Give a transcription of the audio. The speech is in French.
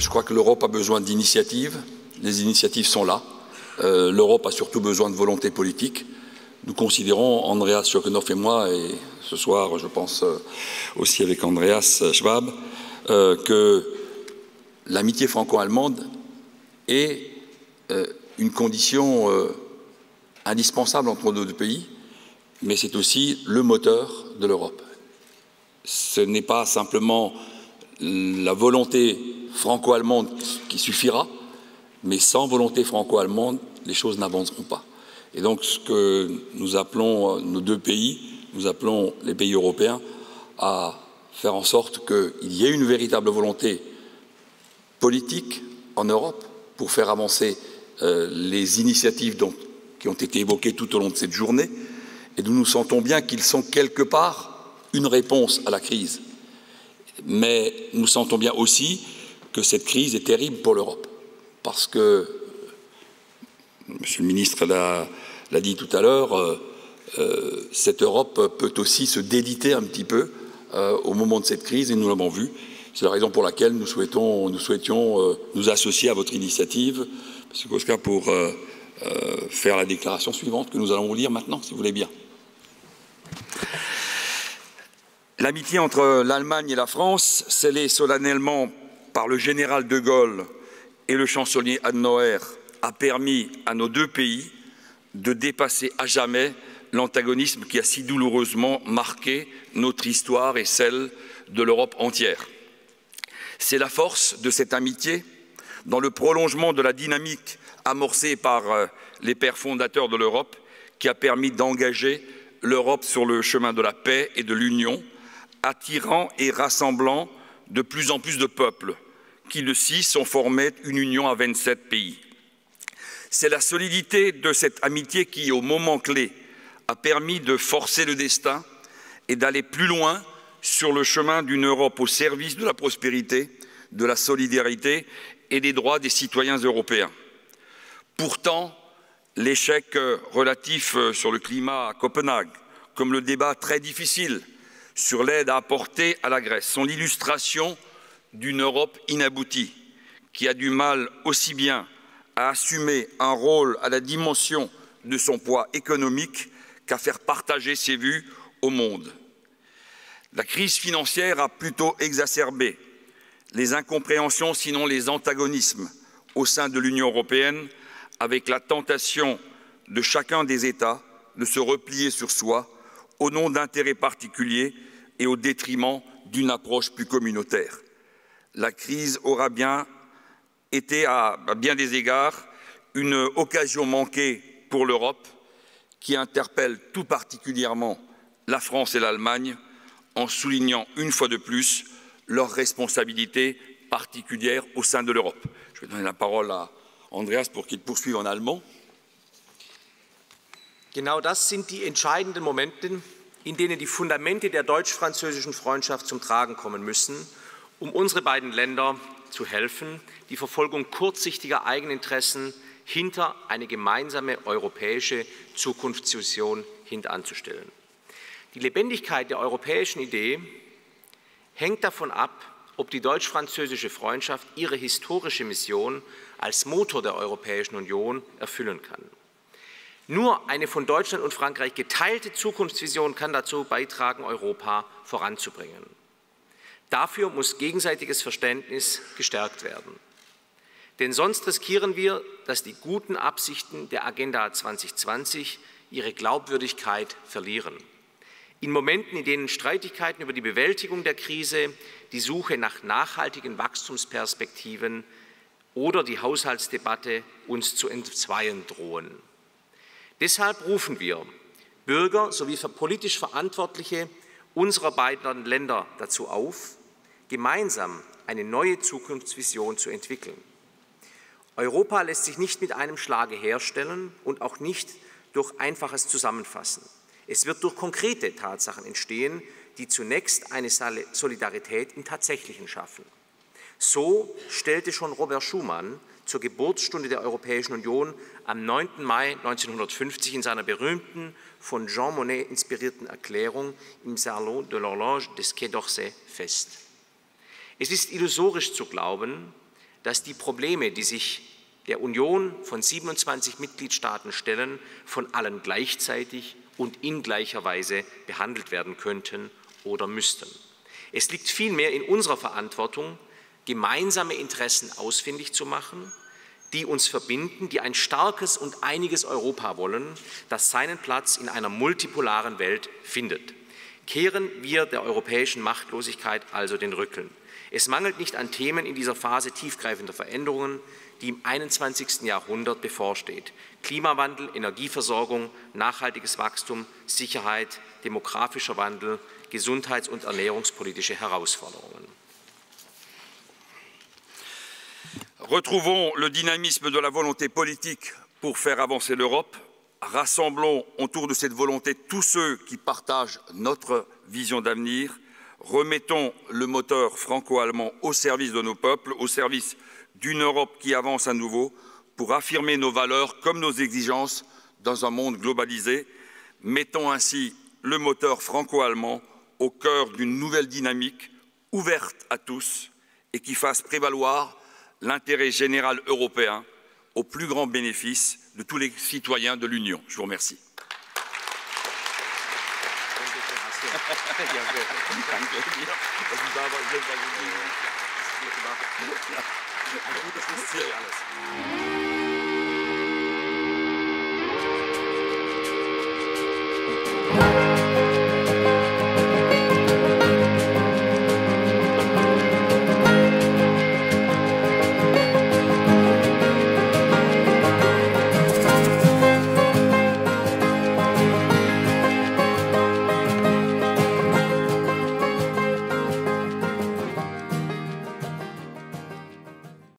Je crois que l'Europe a besoin d'initiatives. Les initiatives sont là. L'Europe a surtout besoin de volonté politique. Nous considérons, Andreas Schöckenoff et moi, et ce soir, je pense aussi avec Andreas Schwab, que l'amitié franco-allemande est une condition indispensable entre nos deux pays, mais c'est aussi le moteur de l'Europe. Ce n'est pas simplement la volonté franco-allemande qui suffira, mais sans volonté franco-allemande, les choses n'avanceront pas. Et donc, ce que nous appelons nos deux pays, nous appelons les pays européens à faire en sorte qu'il y ait une véritable volonté politique en Europe pour faire avancer les initiatives qui ont été évoquées tout au long de cette journée. Et nous sentons bien qu'ils sont quelque part une réponse à la crise. Mais nous sentons bien aussi que cette crise est terrible pour l'Europe. Parce que, Monsieur le ministre l'a dit tout à l'heure, cette Europe peut aussi se déliter un petit peu au moment de cette crise, et nous l'avons vu. C'est la raison pour laquelle nous souhaitions nous associer à votre initiative, M. Kosca, pour faire la déclaration suivante que nous allons vous lire maintenant, si vous voulez bien. L'amitié entre l'Allemagne et la France, scellée solennellement par le général de Gaulle et le chancelier Adenauer, a permis à nos deux pays de dépasser à jamais l'antagonisme qui a si douloureusement marqué notre histoire et celle de l'Europe entière. C'est la force de cette amitié, dans le prolongement de la dynamique amorcée par les pères fondateurs de l'Europe, qui a permis d'engager l'Europe sur le chemin de la paix et de l'union, attirant et rassemblant de plus en plus de peuples, qui le 6 ont formé une union à 27 pays. C'est la solidité de cette amitié qui, au moment clé, a permis de forcer le destin et d'aller plus loin sur le chemin d'une Europe au service de la prospérité, de la solidarité et des droits des citoyens européens. Pourtant, l'échec relatif sur le climat à Copenhague, comme le débat très difficile sur l'aide à apporter à la Grèce, sont l'illustration d'une Europe inaboutie, qui a du mal aussi bien à assumer un rôle à la dimension de son poids économique qu'à faire partager ses vues au monde. La crise financière a plutôt exacerbé les incompréhensions, sinon les antagonismes, au sein de l'Union européenne, avec la tentation de chacun des États de se replier sur soi au nom d'intérêts particuliers et au détriment d'une approche plus communautaire. La crise aura bien été, à bien des égards, une occasion manquée pour l'Europe, qui interpelle tout particulièrement la France et l'Allemagne, en soulignant une fois de plus leurs responsabilités particulières au sein de l'Europe. Je vais donner la parole à Andreas pour qu'il poursuive en allemand. Genau das sind die entscheidenden Momente, in denen die Fundamente der deutsch-französischen Freundschaft zum Tragen kommen müssen, um unsere beiden Länder zu helfen, die Verfolgung kurzsichtiger Eigeninteressen hinter eine gemeinsame europäische Zukunftsvision hintanzustellen. Die Lebendigkeit der europäischen Idee hängt davon ab, ob die deutsch-französische Freundschaft ihre historische Mission als Motor der Europäischen Union erfüllen kann. Nur eine von Deutschland und Frankreich geteilte Zukunftsvision kann dazu beitragen, Europa voranzubringen. Dafür muss gegenseitiges Verständnis gestärkt werden. Denn sonst riskieren wir, dass die guten Absichten der Agenda 2020 ihre Glaubwürdigkeit verlieren. In Momenten, in denen Streitigkeiten über die Bewältigung der Krise, die Suche nach nachhaltigen Wachstumsperspektiven oder die Haushaltsdebatte uns zu entzweien drohen. Deshalb rufen wir Bürger sowie politisch Verantwortliche unserer beiden Länder dazu auf, gemeinsam eine neue Zukunftsvision zu entwickeln. Europa lässt sich nicht mit einem Schlage herstellen und auch nicht durch einfaches Zusammenfassen. Es wird durch konkrete Tatsachen entstehen, die zunächst eine Solidarität im Tatsächlichen schaffen. So stellte schon Robert Schuman zur Geburtsstunde der Europäischen Union am 9. Mai 1950 in seiner berühmten, von Jean Monnet inspirierten Erklärung im Salon de l'Horloge des Quai d'Orsay fest. Es ist illusorisch zu glauben, dass die Probleme, die sich der Union von 27 Mitgliedstaaten stellen, von allen gleichzeitig und in gleicher Weise behandelt werden könnten oder müssten. Es liegt vielmehr in unserer Verantwortung, gemeinsame Interessen ausfindig zu machen, die uns verbinden, die ein starkes und einiges Europa wollen, das seinen Platz in einer multipolaren Welt findet. Kehren wir der europäischen Machtlosigkeit also den Rücken. Es mangelt nicht an Themen in dieser Phase tiefgreifender Veränderungen, die im 21. Jahrhundert bevorsteht. Klimawandel, Energieversorgung, nachhaltiges Wachstum, Sicherheit, demografischer Wandel, gesundheits- und ernährungspolitische Herausforderungen. Retrouvons le dynamisme de la volonté politique pour faire avancer l'Europe. Rassemblons autour de cette volonté tous ceux qui partagent notre vision d'avenir. Remettons le moteur franco-allemand au service de nos peuples, au service d'une Europe qui avance à nouveau pour affirmer nos valeurs comme nos exigences dans un monde globalisé. Mettons ainsi le moteur franco-allemand au cœur d'une nouvelle dynamique ouverte à tous et qui fasse prévaloir l'intérêt général européen au plus grand bénéfice de tous les citoyens de l'Union. Je vous remercie. Ein gutes Ziel alles.